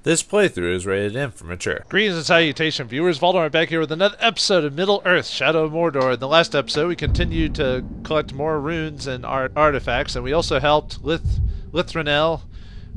This playthrough is rated M for mature. Greetings and salutation, viewers. Vauldemare back here with another episode of Middle-earth: Shadow of Mordor. In the last episode, we continued to collect more runes and artifacts, and we also helped Lithranel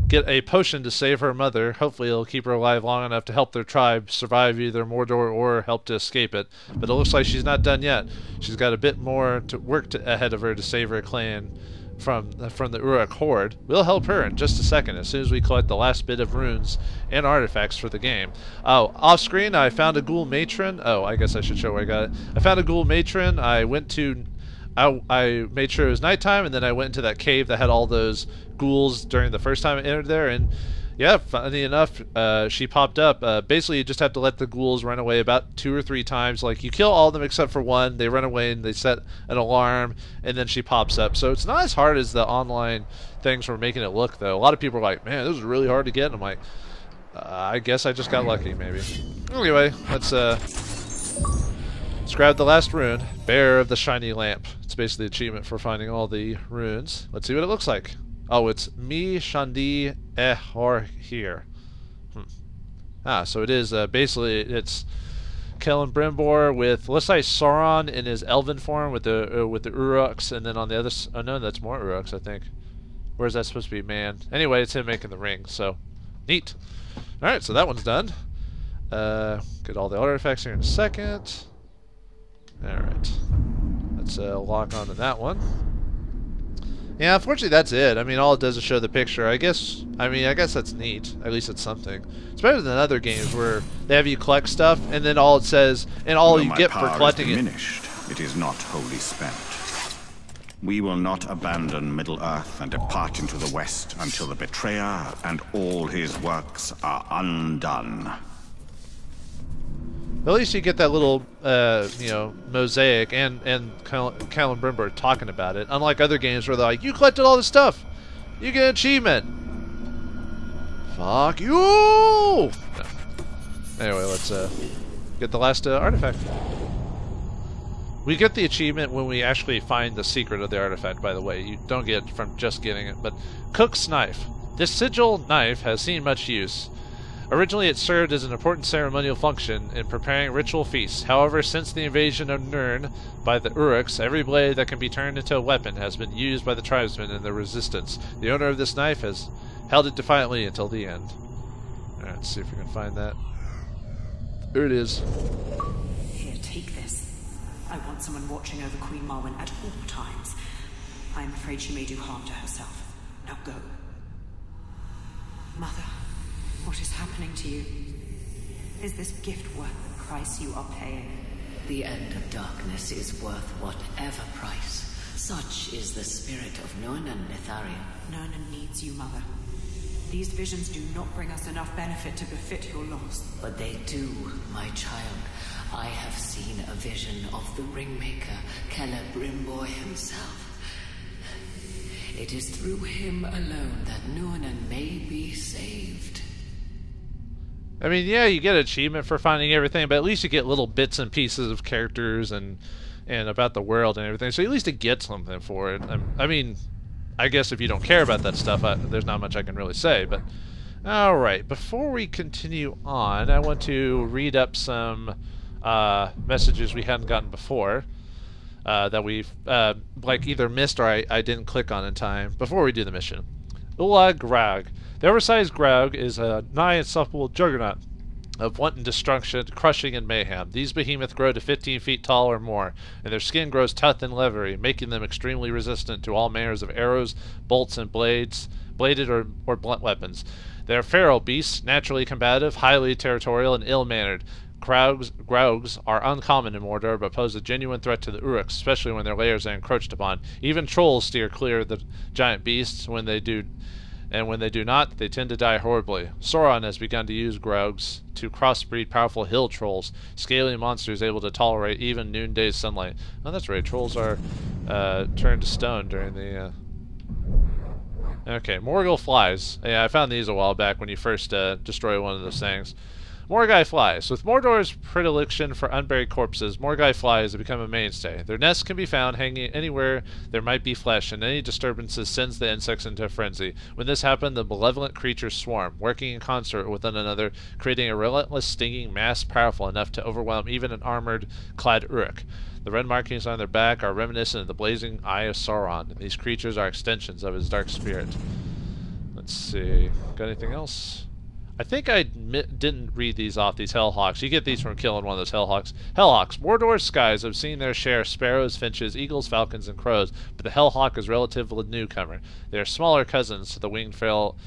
get a potion to save her mother. Hopefully it'll keep her alive long enough to help their tribe survive either Mordor or help to escape it. But it looks like she's not done yet. She's got a bit more to work ahead of her to save her clan from the Uruk horde. We'll help her in just a second as soon as we collect the last bit of runes and artifacts for the game. Oh, off screen I found a ghoul matron. Oh, I guess I should show where I got it. I found a ghoul matron. I made sure it was nighttime, and then I went into that cave that had all those ghouls during the first time I entered there, and yeah, funny enough, she popped up. Basically, you just have to let the ghouls run away about 2 or 3 times. Like, you kill all of them except for one, they run away and they set an alarm, and then she pops up. So it's not as hard as the online things were making it look, though. A lot of people are like, man, this is really hard to get, and I'm like, I guess I just got lucky, maybe. Anyway, let's grab the last rune, Bearer of the Shiny Lamp. It's basically the achievement for finding all the runes. Let's see what it looks like. Oh, it's Mi Shandi Ehor here. So it is basically it's Celebrimbor with, let's say, Sauron in his elven form with the Uruks, and then on the other. Oh no, that's more Uruks, I think. Where's that supposed to be, man? Anyway, it's him making the ring. So neat. All right, so that one's done. Get all the artifacts here in a second. All right, let's lock onto that one. Yeah, unfortunately that's it. I mean, all it does is show the picture. I guess that's neat. At least it's something. It's better than other games where they have you collect stuff, and then all it says, and all you get for collecting it. It is not wholly spent. We will not abandon Middle-earth and depart into the west until the betrayer and all his works are undone. At least you get that little, mosaic and Celebrimbor talking about it. Unlike other games where they're like, you collected all this stuff, you get an achievement. Fuck you! No. Anyway, let's get the last artifact. We get the achievement when we actually find the secret of the artifact, by the way. You don't get it from just getting it. But Cook's Knife. This sigil knife has seen much use. Originally, it served as an important ceremonial function in preparing ritual feasts. However, since the invasion of Nirn by the Uruks, every blade that can be turned into a weapon has been used by the tribesmen in the resistance. The owner of this knife has held it defiantly until the end. Alright, let's see if we can find that. Here it is. Here, take this. I want someone watching over Queen Marwen at all times. I am afraid she may do harm to herself. Now go. Mother. What is happening to you? Is this gift worth the price you are paying? The end of darkness is worth whatever price. Such is the spirit of Nirn and Nitharium. Nirn needs you, Mother. These visions do not bring us enough benefit to befit your loss. But they do, my child. I have seen a vision of the Ringmaker, Celebrimbor himself. It is through him alone that Nirn may be saved. I mean, yeah, you get an achievement for finding everything, but at least you get little bits and pieces of characters and about the world and everything, so at least it gets something for it. I mean, I guess if you don't care about that stuff, there's not much I can really say, but... Alright, before we continue on, I want to read up some messages we hadn't gotten before, that we've, like, either missed or I didn't click on in time, before we do the mission. Ulag Grag. The oversized Graug is a nigh insufferable juggernaut of wanton destruction, crushing, and mayhem. These behemoths grow to 15 feet tall or more, and their skin grows tough and leathery, making them extremely resistant to all manners of arrows, bolts, and bladed or blunt weapons. They are feral beasts, naturally combative, highly territorial, and ill-mannered. Graugs are uncommon in Mordor, but pose a genuine threat to the Uruks, especially when their lairs are encroached upon. Even trolls steer clear of the giant beasts when they do. And when they do not, they tend to die horribly. Sauron has begun to use Graugs to crossbreed powerful hill trolls, scaly monsters able to tolerate even noonday sunlight. Oh, that's right, trolls are turned to stone during the... Okay, Morgul flies. Yeah, I found these a while back when you first destroy one of those things. Morgai flies. With Mordor's predilection for unburied corpses, Morgai flies have become a mainstay. Their nests can be found hanging anywhere there might be flesh, and any disturbances sends the insects into a frenzy. When this happens, the malevolent creatures swarm, working in concert with one another, creating a relentless, stinging mass powerful enough to overwhelm even an armored-clad Uruk. The red markings on their back are reminiscent of the blazing eye of Sauron, and these creatures are extensions of his dark spirit. Let's see. Got anything else? I think I didn't read these off, these Hellhawks. You get these from killing one of those Hellhawks. Hellhawks. Mordor's skies have seen their share of sparrows, finches, eagles, falcons, and crows, but the Hellhawk is relatively newcomer. They are smaller cousins to the winged fell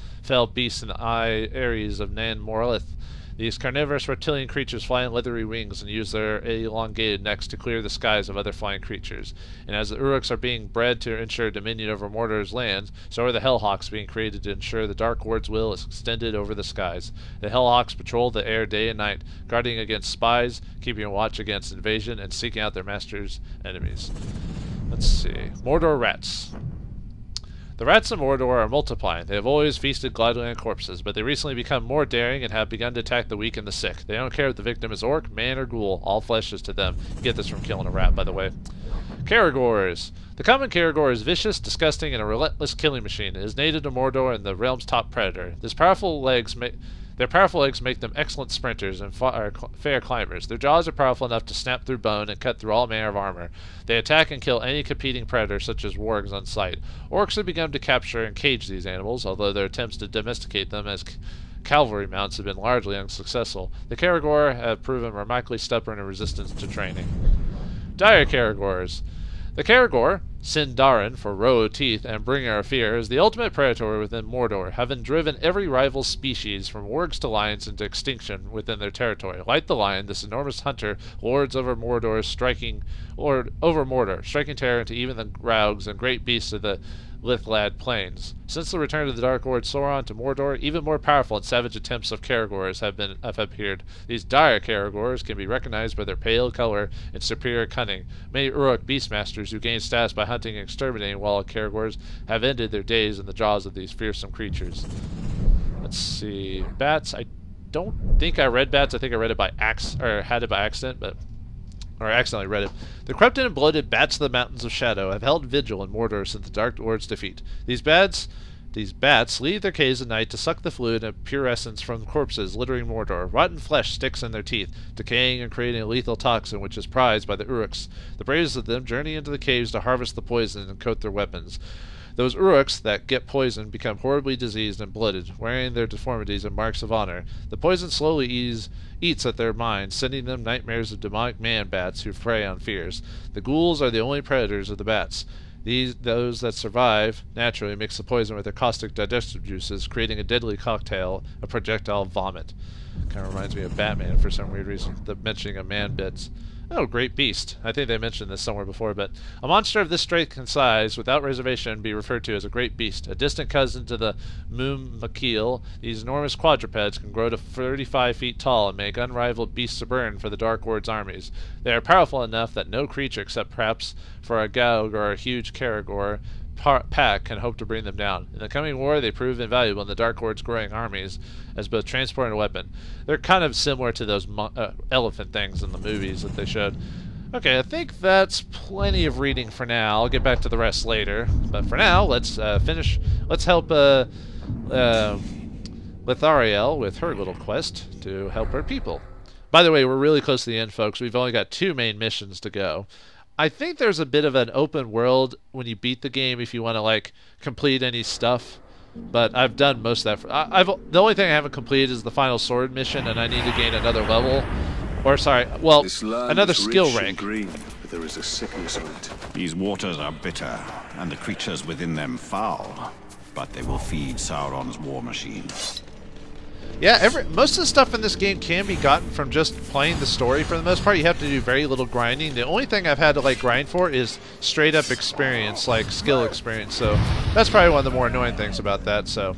beasts in the Ares of Nan Monolith. These carnivorous reptilian creatures fly on leathery wings and use their elongated necks to clear the skies of other flying creatures. And as the Uruks are being bred to ensure dominion over Mordor's lands, so are the Hellhawks being created to ensure the Dark Lord's will is extended over the skies. The Hellhawks patrol the air day and night, guarding against spies, keeping a watch against invasion, and seeking out their master's enemies. Let's see. Mordor rats. The rats in Mordor are multiplying. They have always feasted gladly on corpses, but they recently become more daring and have begun to attack the weak and the sick. They don't care if the victim is orc, man, or ghoul. All flesh is to them. You get this from killing a rat, by the way. Caragors. The common Caragor is vicious, disgusting, and a relentless killing machine. It is native to Mordor and the realm's top predator. Their powerful legs make them excellent sprinters and fair climbers. Their jaws are powerful enough to snap through bone and cut through all manner of armor. They attack and kill any competing predator, such as wargs, on sight. Orcs have begun to capture and cage these animals, although their attempts to domesticate them as cavalry mounts have been largely unsuccessful. The Caragor have proven remarkably stubborn and resistant to training. Dire Caragors. The Caragor, Sindarin for row of teeth and bringer of fear, is the ultimate predator within Mordor, having driven every rival species from wargs to lions into extinction within their territory. Like the lion, this enormous hunter lords over Mordor, striking terror into even the Raugs and great beasts of the Lithlad plains. Since the return of the Dark Lord Sauron to Mordor, even more powerful and savage attempts of Caragors have appeared. These dire Caragors can be recognized by their pale color and superior cunning. Many Uruk beastmasters who gain status by hunting and exterminating wild Caragors have ended their days in the jaws of these fearsome creatures. Let's see. Bats. I don't think I read bats. I think I read it by had it by accident, or accidentally read it. The corrupted and bloated bats of the mountains of shadow have held vigil in Mordor since the Dark Lord's defeat. These bats leave their caves at night to suck the fluid and pure essence from corpses littering Mordor. Rotten flesh sticks in their teeth, decaying and creating a lethal toxin which is prized by the Uruks. The bravest of them journey into the caves to harvest the poison and coat their weapons. Those Uruks that get poisoned become horribly diseased and bloated, wearing their deformities and marks of honor. The poison slowly eats at their minds, sending them nightmares of demonic man-bats who prey on fears. The ghouls are the only predators of the bats. Those that survive naturally mix the poison with their caustic digestive juices, creating a deadly cocktail of projectile vomit. Kind of reminds me of Batman for some weird reason, mentioning a man-bits. Oh, great beast. I think they mentioned this somewhere before, but a monster of this strength and size, without reservation, be referred to as a great beast. A distant cousin to the Mumakil, these enormous quadrupeds can grow to 35 feet tall and make unrivaled beasts of burden for the Dark Lord's armies. They are powerful enough that no creature, except perhaps for a Gaug or a huge Caragor pack, can hope to bring them down. In the coming war, they prove invaluable in the Dark Lord's growing armies as both transport and weapon. They're kind of similar to those elephant things in the movies that they showed. Okay, I think that's plenty of reading for now. I'll get back to the rest later. But for now, let's finish. Let's help Lithariel with her little quest to help her people. By the way, we're really close to the end, folks. We've only got 2 main missions to go. I think there's a bit of an open world when you beat the game if you want to like complete any stuff, but I've done most of that. The only thing I haven't completed is the final sword mission, and I need to gain another level, or sorry, well, another skill rank. Green, but there is a sickness on it. These waters are bitter, and the creatures within them foul, but they will feed Sauron's war machine. Yeah, most of the stuff in this game can be gotten from just playing the story for the most part. You have to do very little grinding. The only thing I've had to like grind for is straight up experience, like skill experience. So that's probably one of the more annoying things about that. So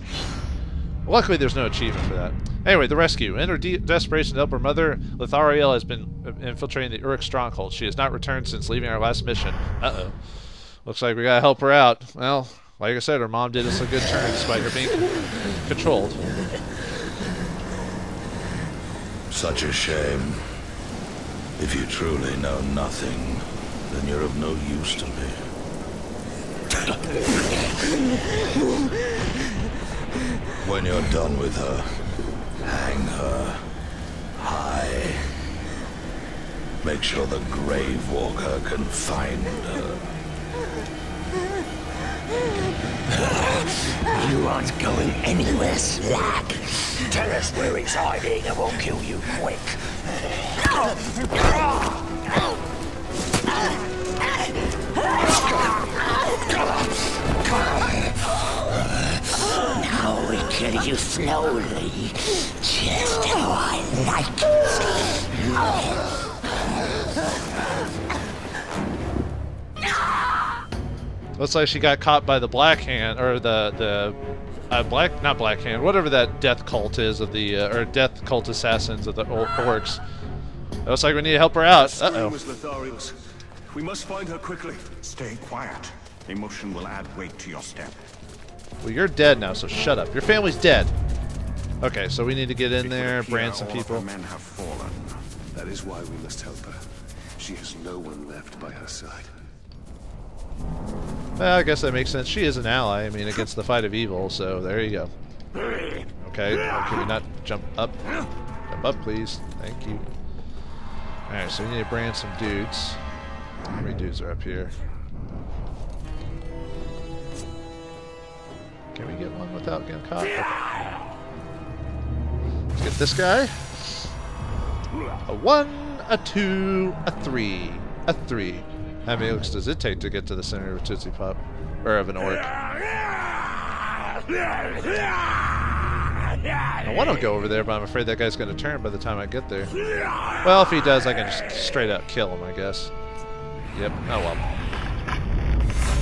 luckily there's no achievement for that. Anyway, the rescue. In her desperation to help her mother, Lithariel has been infiltrating the Uruk stronghold. She has not returned since leaving our last mission. Uh-oh. Looks like we gotta help her out. Well, like I said, her mom did us a good turn despite her being controlled. such a shame. If you truly know nothing, then you're of no use to me. When you're done with her, hang her high. Make sure the Grave Walker can find her. You aren't going anywhere, Slack. Tell us where it's hiding and we'll kill you quick. Now we kill you slowly, just how I like it. Looks like she got caught by the Black Hand, or not Black Hand, whatever that death cult is of the, or death cult assassins of the orcs. It looks like we need to help her out. Uh-oh. We must find her quickly. Stay quiet. Emotion will add weight to your step. Well, you're dead now, so shut up. Your family's dead. Okay, so we need to get in there, brand some people. Men have fallen. That is why we must help her. She has no one left by her side. Well, I guess that makes sense. She is an ally, I mean, against the fight of evil, so there you go. Okay, can we not jump up? Jump up, please. Thank you. Alright, so we need to brand some dudes. How many dudes are up here? Can we get one without getting caught? Okay. Let's get this guy. A 1, a 2, a 3, a 3. How many looks does it take to get to the center of a Tootsie Pop? Or of an orc? I want to go over there, but I'm afraid that guy's going to turn by the time I get there. Well, if he does, I can just straight up kill him, I guess. Yep. Oh well.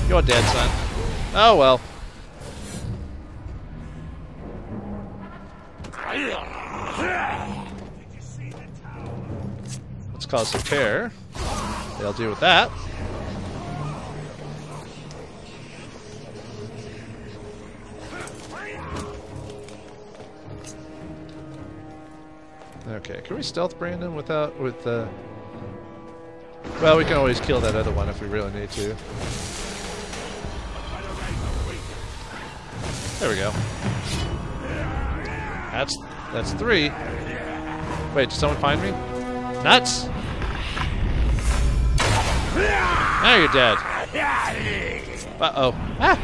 You're dead, son. Oh well. Let's cause some tear. They'll deal with that. Okay, can we stealth Brandon with well, we can always kill that other one if we really need to. There we go. That's 3. Wait, did someone find me? Nuts! Now you're dead. Uh-oh. Ah!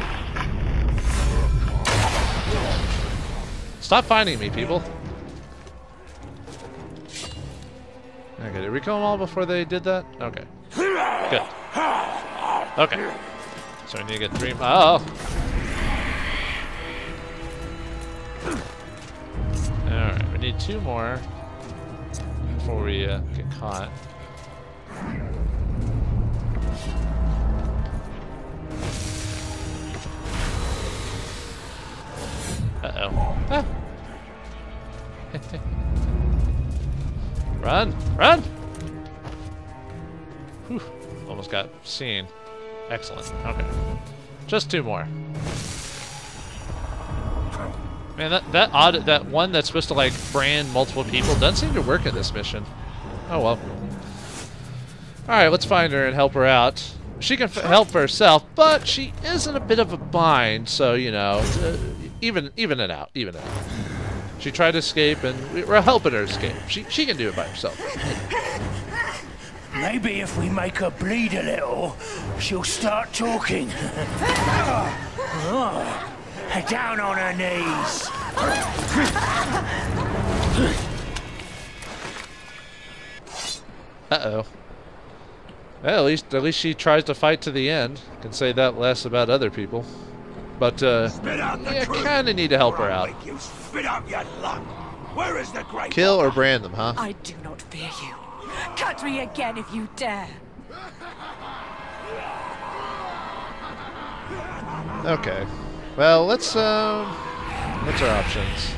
Stop finding me, people. Okay, did we kill them all before they did that? Okay. Good. Okay. So I need to get 3. Oh! Alright, we need 2 more before we get caught. Uh-oh. Ah. Run! Run! Whew. Almost got seen. Excellent. Okay. Just 2 more. Man, that one that's supposed to like brand multiple people doesn't seem to work in this mission. Oh well. Alright, let's find her and help her out. She can help for herself, but she is in a bit of a bind, so, you know, even it out. Even it out. She tried to escape, and we're helping her escape. She can do it by herself. Maybe if we make her bleed a little, she'll start talking. Down on her knees. Uh-oh. Well, at least she tries to fight to the end. Can say that less about other people. But, yeah, kind of need to help her out. Where is the great Kill or brand them, huh? I do not fear you. Cut me again if you dare. Okay. Well, what's our options?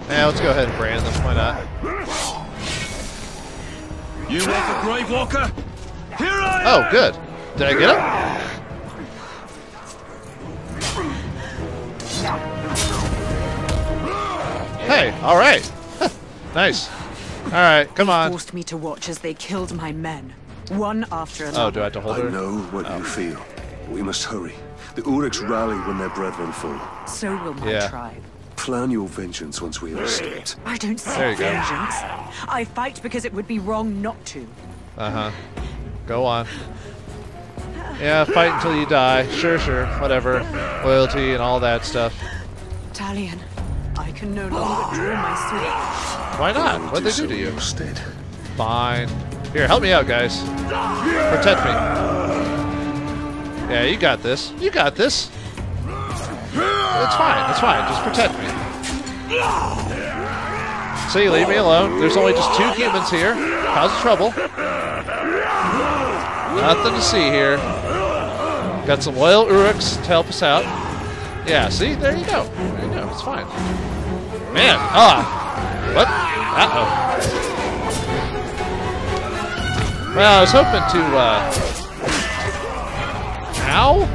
Yeah, let's go ahead and brand them. Why not? You want the Grave Walker? Here I am! Oh, good. Did I get him? hey, all right. Nice. All right, come on. Forced me to watch as they killed my men, one after another. Oh, do I have to hold her? I know what you feel. We must hurry. The Uruks rally when their brethren fall. So will my tribe. Plan your vengeance once we have escaped. I don't seek There you go. vengeance. I fight because it would be wrong not to. Uh-huh. Go on. Yeah, fight until you die. Sure, whatever. Loyalty and all that stuff. Talion, I can no longer draw my sword. Why not? What'd they do to you? Instead. Fine. Here, help me out, guys. Protect me. Yeah, you got this. You got this. It's fine. It's fine. Just protect me. See, leave me alone. There's only just 2 humans here. Cause of trouble. Nothing to see here. Got some loyal Uruks to help us out. Yeah, see? There you go. There you go. It's fine. Man. What? Uh-oh. Well, I was hoping to, Ow?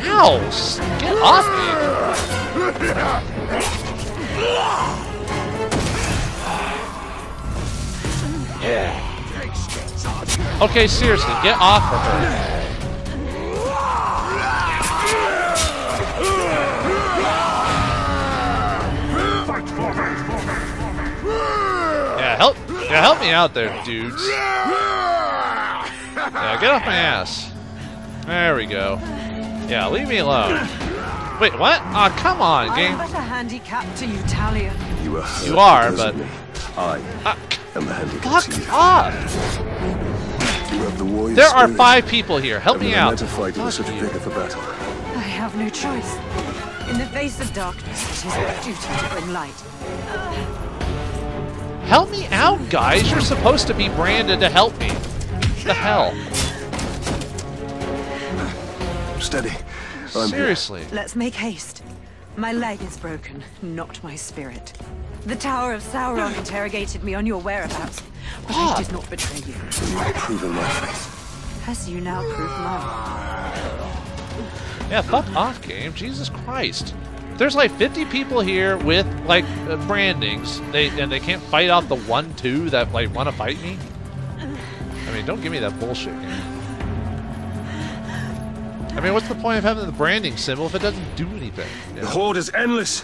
Ow! Get off me! Okay, seriously, get off of her. Yeah, help me out there, dudes. Yeah, get off my ass. There we go. Yeah, leave me alone. Wait, what? Aw, come on, game. I'm but a handicap to you, Talia. You are, but I am the handicap fuck to you. off. You have the warrior There are spirit 5 people here. Help me out. To fight in such a vigor for battle. I have no choice. In the face of darkness, it is our duty to bring light. Help me out, guys. You're supposed to be branded to help me. What the hell? Steady. Seriously. Let's make haste. My leg is broken, not my spirit. The Tower of Sauron interrogated me on your whereabouts, but I did not betray you. You've proven my faith. As you now prove mine. Yeah, fuck off, game. Jesus Christ. There's like 50 people here with like brandings. And they can't fight off the 1-2 that like want to fight me. I mean, don't give me that bullshit, game. I mean, what's the point of having the branding symbol if it doesn't do anything? You know? The horde is endless.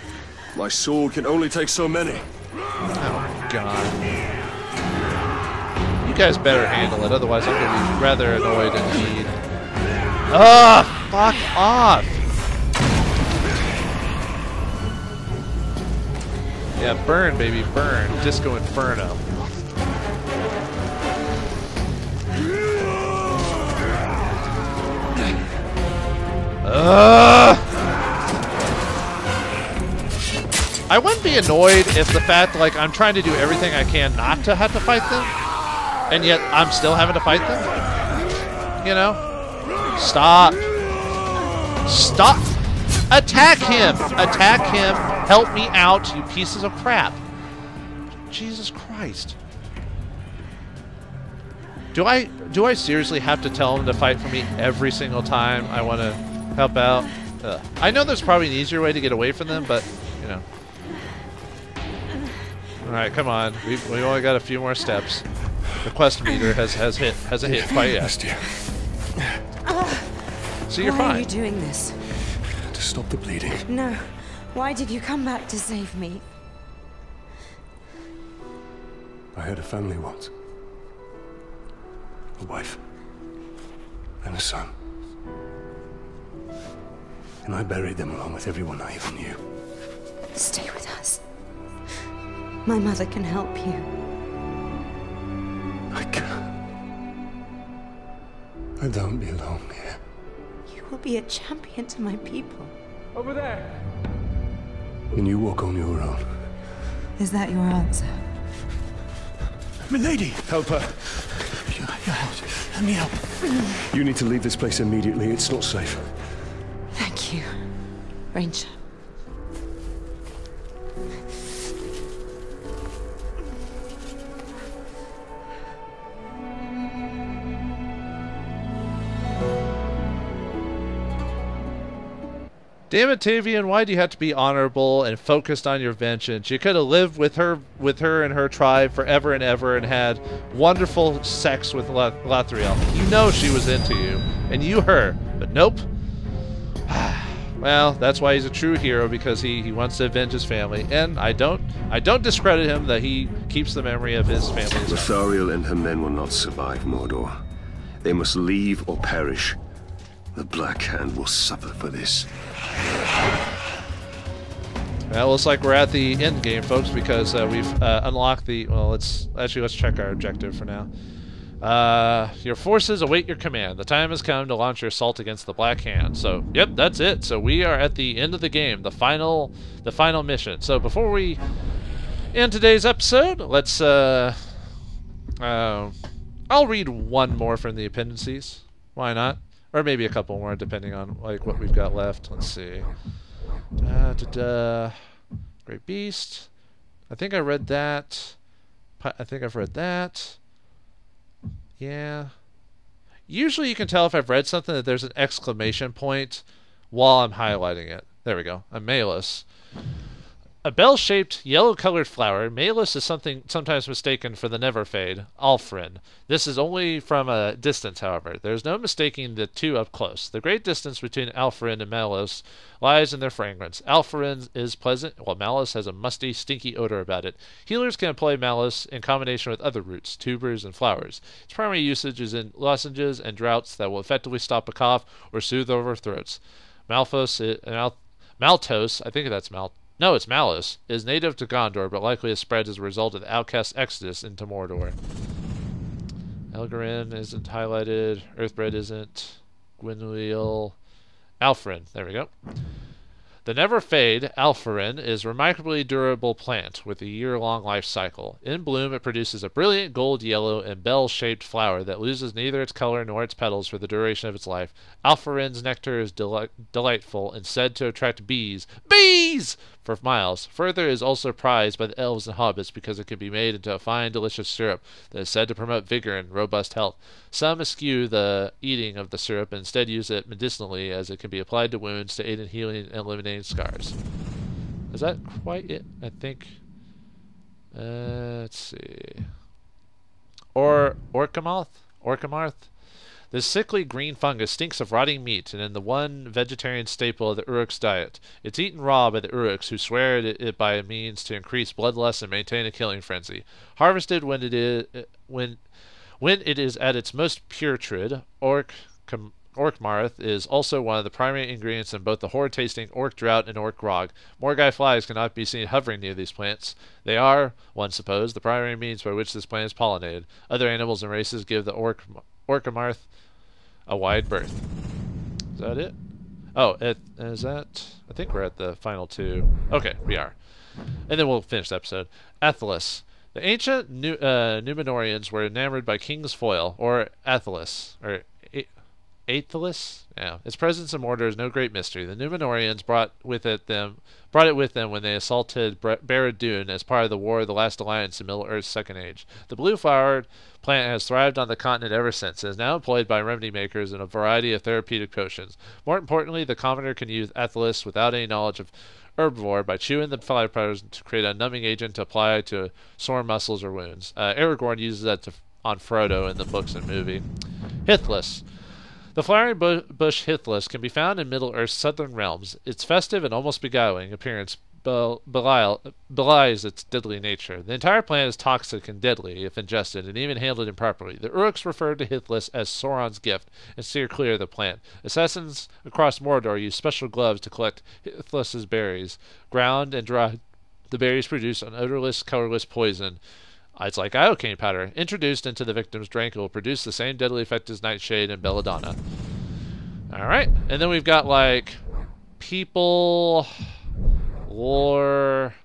My sword can only take so many. Oh, God. You guys better handle it, otherwise I'm going to be rather annoyed indeed. Ugh! Fuck off! Yeah, burn, baby, burn. Disco Inferno. I wouldn't be annoyed if the fact, like, I'm trying to do everything I can not to have to fight them, and yet I'm still having to fight them. You know? Stop. Stop. Attack him. Attack him. Help me out, you pieces of crap. Jesus Christ. Do I seriously have to tell him to fight for me every single time I want to help out? Ugh. I know there's probably an easier way to get away from them, but, you know. Alright, come on. We've only got a few more steps. The quest meter hasn't hit quite yet. So you're fine. Why are you doing this? To stop the bleeding. No. Why did you come back to save me? I had a family once. A wife. And a son. And I buried them along with everyone I ever knew. Stay with us. My mother can help you. I can't. I don't belong here. You will be a champion to my people. Over there. When you walk on your own. Is that your answer? Milady! Help her. Let me help. You need to leave this place immediately. It's not safe. Thank you, Ranger. Damn it, Tavian, why do you have to be honorable and focused on your vengeance? You could have lived with her and her tribe forever and ever and had wonderful sex with Lathriel. You know she was into you, and you her, but nope. Well, that's why he's a true hero, because he wants to avenge his family, and I don't discredit him that he keeps the memory of his family. Lathriel and her men will not survive Mordor. They must leave or perish. The Black Hand will suffer for this. Well, looks like we're at the end game, folks, because we've unlocked the... Well, let's check our objective for now. Your forces await your command. The time has come to launch your assault against the Black Hand. So, yep, that's it. So we are at the end of the game, the final mission. So before we end today's episode, let's... I'll read one more from the appendices. Why not? Or maybe a couple more, depending on like what we've got left. Let's see. Great Beast. I think I read that. I think I've read that. Yeah. Usually you can tell if I've read something that there's an exclamation point while I'm highlighting it. There we go. A Malus. A bell-shaped, yellow-colored flower, Malus is sometimes mistaken for the never-fade, Alfrin. This is only from a distance, however. There is no mistaking the two up close. The great distance between Alfrin and Malus lies in their fragrance. Alfrin is pleasant, while Malus has a musty, stinky odor about it. Healers can apply Malus in combination with other roots, tubers, and flowers. Its primary usage is in lozenges and draughts that will effectively stop a cough or soothe over throats. Malthus, I think that's No, it's Malus, is native to Gondor, but likely has spread as a result of the outcast exodus into Mordor. Elgarin isn't highlighted. Earthbred isn't. Gwynwheel. Alfrin. There we go. The never-fade Alfrin is a remarkably durable plant with a year-long life cycle. In bloom, it produces a brilliant gold, yellow, and bell-shaped flower that loses neither its color nor its petals for the duration of its life. Alfrin's nectar is delightful and said to attract bees for miles. Further, it is also prized by the elves and hobbits because it can be made into a fine, delicious syrup that is said to promote vigor and robust health. Some eschew the eating of the syrup and instead use it medicinally, as it can be applied to wounds to aid in healing and eliminating scars. Is that quite it? I think. Let's see. Orcamarth? This sickly green fungus stinks of rotting meat and is the one vegetarian staple of the Uruk's diet. It's eaten raw by the Uruks, who swear it by a means to increase bloodlust and maintain a killing frenzy. Harvested when it is at its most putrid, Orcmarth is also one of the primary ingredients in both the horror-tasting Orc Drought and Orc Grog. Morgai flies cannot be seen hovering near these plants. They are, one supposes, the primary means by which this plant is pollinated. Other animals and races give the Orcamarth a wide berth. Is that it? Oh, is that... I think we're at the final two. Okay, we are. And then we'll finish the episode. Athelis. The ancient Númenóreans were enamored by King's Foil, or Athelis, or Athelis? Yeah. Its presence in Mordor is no great mystery. The Númenóreans brought it with them when they assaulted Barad-dûn as part of the War of the Last Alliance in Middle-earth's Second Age. The blue-flowered plant has thrived on the continent ever since and is now employed by remedy makers in a variety of therapeutic potions. More importantly, the commoner can use Athelis without any knowledge of herbivore by chewing the flower petals to create a numbing agent to apply to sore muscles or wounds. Aragorn uses that on Frodo in the books and movie. Hithlis. The flowering bush Hithlis can be found in Middle-earth's southern realms. Its festive and almost beguiling appearance belies its deadly nature. The entire plant is toxic and deadly if ingested and even handled improperly. The Uruks refer to Hithlis as Sauron's gift and steer clear of the plant. Assassins across Mordor use special gloves to collect Hithlis's berries. Ground and dried, the berries produce an odorless, colorless poison. It's like iocane powder. Introduced into the victim's drink, it will produce the same deadly effect as Nightshade and Belladonna. Alright, and then we've got like people, lore,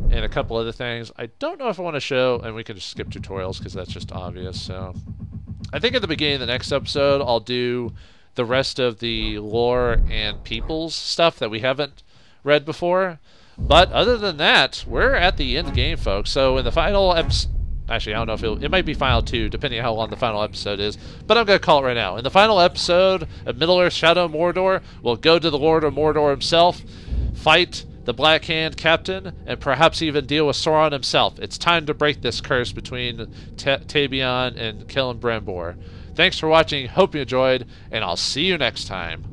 and a couple other things. I don't know if I want to show, and we can just skip tutorials because that's just obvious. So I think at the beginning of the next episode, I'll do the rest of the lore and peoples stuff that we haven't read before. But other than that, we're at the end game, folks. So in the final Actually, I don't know if it might be final 2, depending on how long the final episode is. But I'm going to call it right now. In the final episode of Middle-earth Shadow of Mordor, we'll go to the Lord of Mordor himself, fight the Black Hand Captain, and perhaps even deal with Sauron himself. It's time to break this curse between Tabion and Celebrimbor. Thanks for watching, hope you enjoyed, and I'll see you next time.